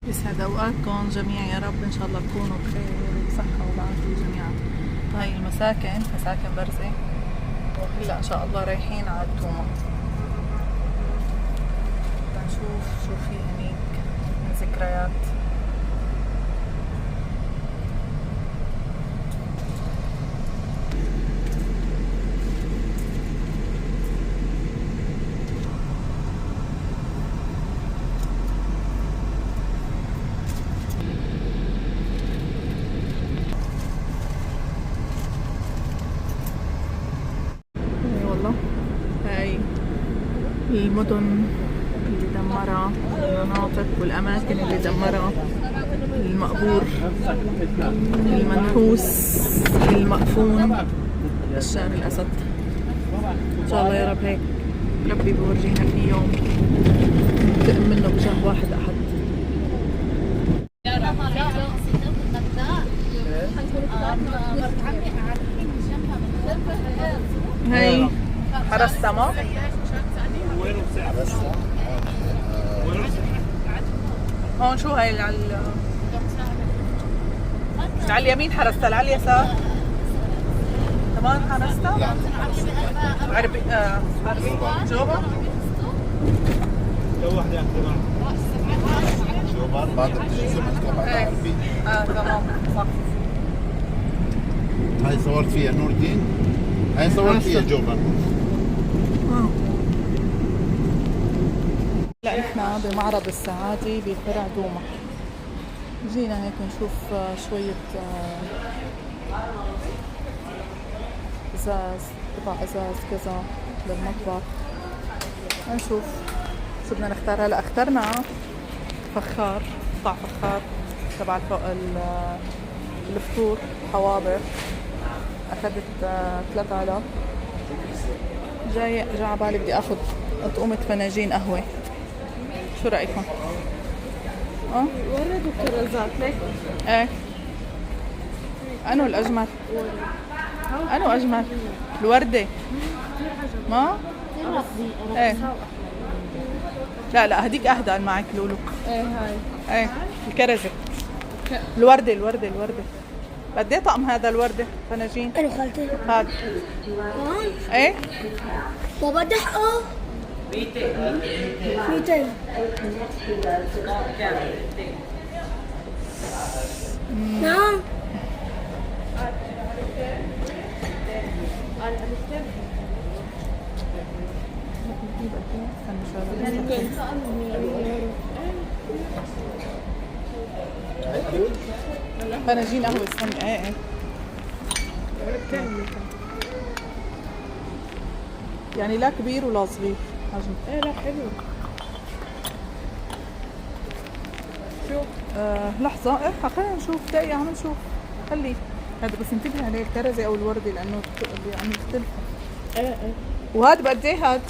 يسعد اوقاتكم جميعا، يا رب ان شاء الله تكونوا بخير وبصحة وبعافية جميعا. هاي المساكن مساكن برزة، وهلا ان شاء الله رايحين على التومة. نشوف شو في هنيك من ذكريات. هاي المدن اللي دمرها، المناطق والأماكن اللي دمرها، المقبور، المنحوس، المقفون، بشار الأسد. إن شاء الله يا رب هيك ربي بورجينا في يوم ننتقم منه بجاه واحد أحد. هاي حرستا ما؟ هون شو هاي اللي على اليمين حرستا، اللي على اليسار كمان حرستا؟ عربي عربي جوبا؟ جوبان بعد بتجي زمن تبع عربي. تمام صح. هاي صورت فيها نور الدين، هاي صورت فيها جوبان. لا نحن بمعرض السعادي بفرع دومة، جينا هيك نشوف شوية ازاز، قطع ازاز كذا للمطبخ. نشوف شو بدنا نختار. هلا اخترنا فخار، قطع فخار تبع الفطور، حواضر. اخذت 3000. جاي على بالي بدي اخذ اطقمة فناجين قهوة. شو رأيكم؟ ورد وكرزات ليك؟ ايه انو الاجمل؟ انو اجمل؟ الوردة ما؟ ايه لا هديك اهدى معك لولو. ايه هاي ايه الكرزة. الوردة قد ايه طقم هذا الوردة فناجين؟ أنا خالتي هذا ايه بابا دحقه 200. نعم فناجين قهوة. استني ايه يعني لا كبير ولا صغير حجم. ايه لا حلو. شو لحظة خلينا نشوف دقيقة عم نشوف. خلي هذا بس انتبهي عليه الكرزة او الوردة لانه عم يختلفوا. ايه وهذا بقد ايه هاد؟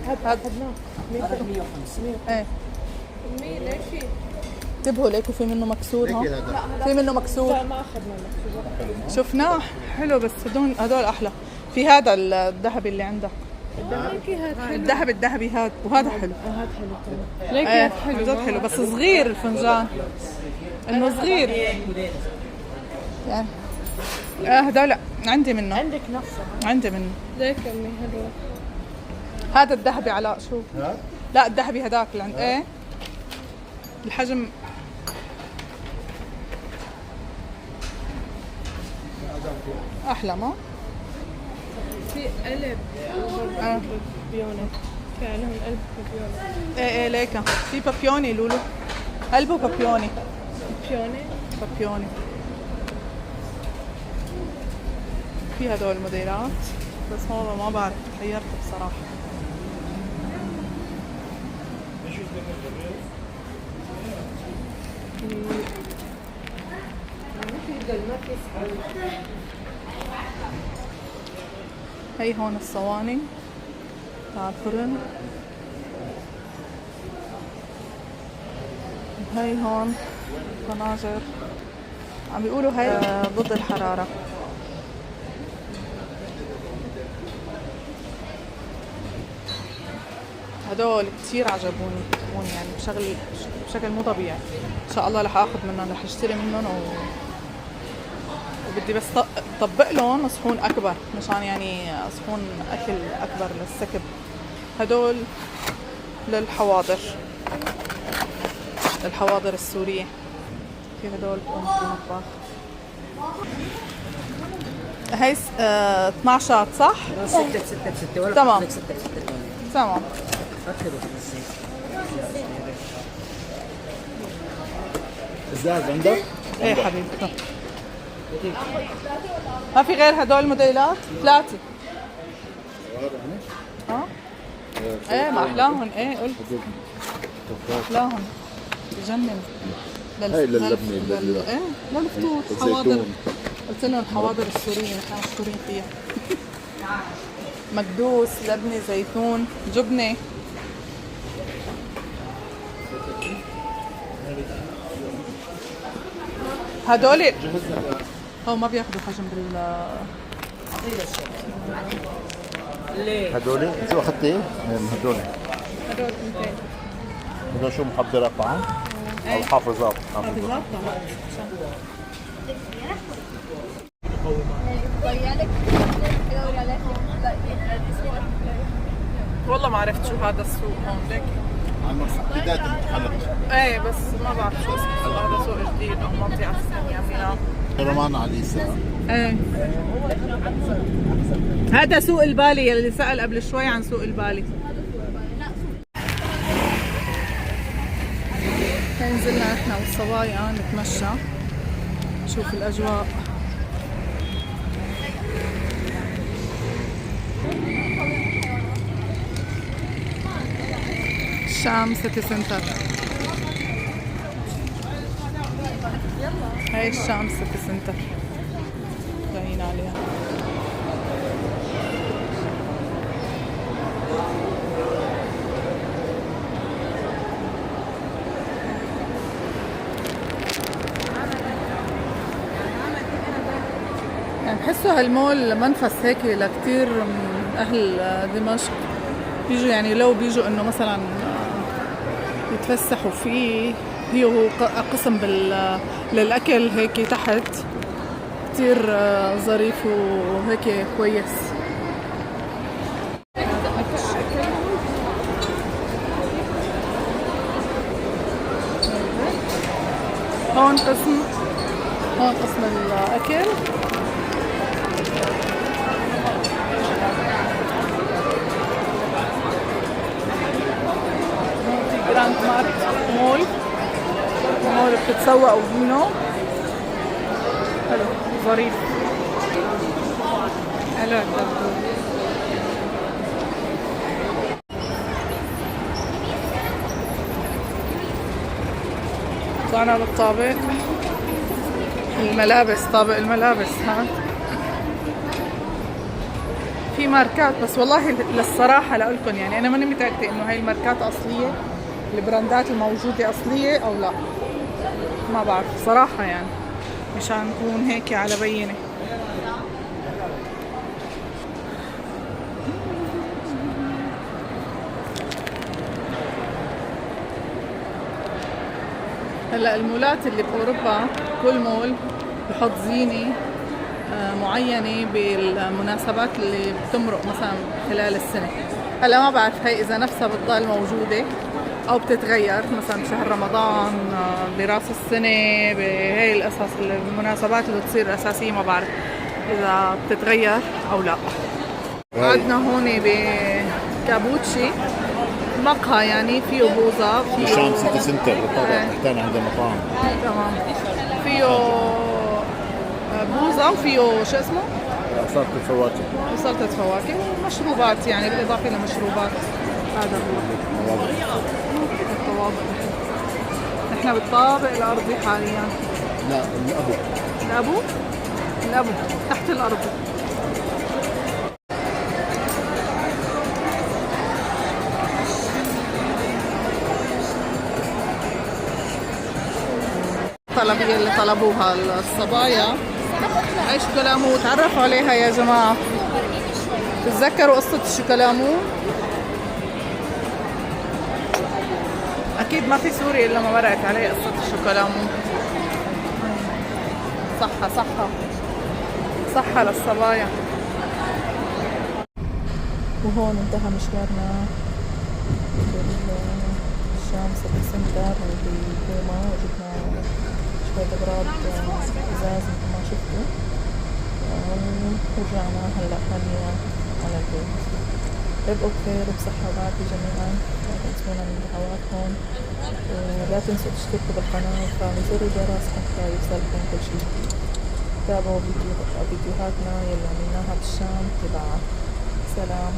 هذا اخذناه 150. ايه 100 ليش؟ انتبهوا ليكوا في منه مكسور. ها في منه مكسور. لا ما اخذنا مكسور. شفناه حلو بس هدول احلى. في هذا الذهبي اللي عندك، ليكي هذا حلو. الذهبي هذا، وهذا حلو. هذا حلو تمام. ليكي ايه هذا حلو. جد حلو بس صغير الفنجان، انه صغير يعني. هدول عندي منه. عندك نفسه. عندي منه. ليك امي حلوه. هذا الذهبي علاء شو؟ لا الذهبي هداك اللي عند ايه الحجم. احلى ما؟ في قلب بابيونة، في عليهم قلب بابيونة. ايه ليكا في بابيوني لولو، قلبه بابيوني. بابيوني في هدول الموديلات بس هو ما بعرف، تحيرت بصراحة. هي هون الصواني تاع الفرن، هي هون طناجر عم بيقولوا هي ضد الحرارة. هدول كتير عجبوني يعني بشكل مو طبيعي. ان شاء الله رح اخذ منهم، رح اشتري منهم وبدي بس طبق لهم صحون اكبر مشان يعني صحون اكل اكبر للسكب. هدول للحواضر السورية. في هدول بالمطبخ. هي 12 صح؟ 6 ولا تمام. 6 تمام. ازاز عندك؟ ايه حبيبي. ما في غير هدول الموديلات؟ 3. اه ايه ما احلاهم. ايه قلت احلاهم بجنن. هاي للبنة ايه للفطور حواضر. قلت لهم الحواضر السورية نحن مشهورين فيها. مكدوس، لبنة، زيتون، جبنة. هدول هو ما بياخذوا حجم هدول شو اخذتي؟ هدول هدول 200. هدول شو محضرات طعام؟ او حافظات؟ حافظات. والله ما عرفت شو هذا السوق هون ليك. عن بداية المحلق. ايه بس ما بعرف شو اسمه السوق. هذا سوق جديد او منطقة ثانية. كرمان على اليسار. ايه هذا سوق البالي اللي سأل قبل شوي عن سوق البالي. نزلنا احنا والصبايا نتمشى نشوف الاجواء. الشام سيتي سنتر. هاي الشام سيتي سنتر جايين عليها. يعني بحسوا هالمول منفس هيك لكتير من أهل دمشق بيجوا، يعني لو بيجوا إنه مثلا يتفسحوا فيه. هو قسم للأكل هيك تحت كتير ظريف وهيك كويس. هون قسم الأكل. جراند مارت مول بتتسوقوا منه. حلو ظريف. حلو الدبدوب. طلعنا بالطابق الملابس. طابق الملابس ها في ماركات، بس والله للصراحة لأقولكم يعني أنا ماني متأكدة إنه هاي الماركات أصلية، البراندات الموجودة أصلية أو لا. ما بعرف صراحة يعني، مشان نكون هيك على بينة. هلا المولات اللي بأوروبا كل مول بحط زينة معينة بالمناسبات اللي بتمرق مثلا خلال السنة. هلا ما بعرف هي إذا نفسها بتضل موجودة أو بتتغير، مثلا بشهر رمضان، براس السنة، بهي القصص المناسبات اللي بتصير أساسية. ما بعرف إذا بتتغير أو لا. قعدنا هون بكابوتشي مقهى يعني فيه بوظة، فيه شام سيتي سنتر بالطابق تحتنا عند مطاعم. تمام. فيه بوظة وفيه شو اسمه؟ سلطة الفواكه. سلطة فواكه ومشروبات يعني بالإضافة لمشروبات. هذا هو الطوابق. نحن بالطابق الأرضي حاليا. لا الأبو تحت الأرض. الطلبية اللي طلبوها الصبايا عيش كلامو. تعرفوا عليها يا جماعة. تتذكروا قصة الشوكولامو؟ اكيد ما في سوري الا ما مرقت عليه قصة الشوكولاتة. صحة صحة صحة للصبايا. وهون انتهى مشوارنا بالشام سيتي سنتر وبالبوما، وجبنا شوية أغراض إزاز مثل ما شفتوا، ورجعنا هلا حاليا على البيت. ابقوا بخير وبصحة وعافية جميعا، لا تنسونا من دعواتكم، ولا تنسوا تشتركوا بالقناة وتفعلوا زر الجرس حتى يوصلكم كل شي. تابعوا فيديوهاتنا يلي عملناها بالشام تبعها. سلام.